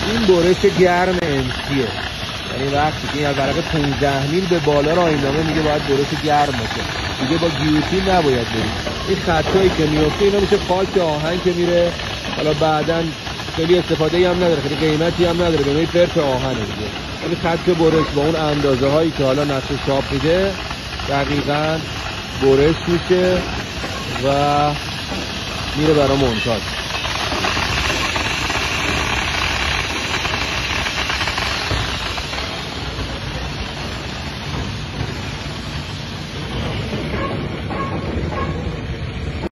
این برش گرم امسیه، یعنی وقتی که این از ورق 15 میل به بالا آیندامه میگه باید برش گرم باشه، دیگه با گیوتین نباید برید. این خطایی که میفته اینا میشه خاک آهن که میره، حالا بعداً خیلی استفاده هم نداره، خیلی قیمتی هم نداره، به نوعی فرط آهنه دیگه. ولی خط برش با اون اندازه هایی که حالا نسل چاپ میده دقیقاً برش میشه و میره برای منتاج.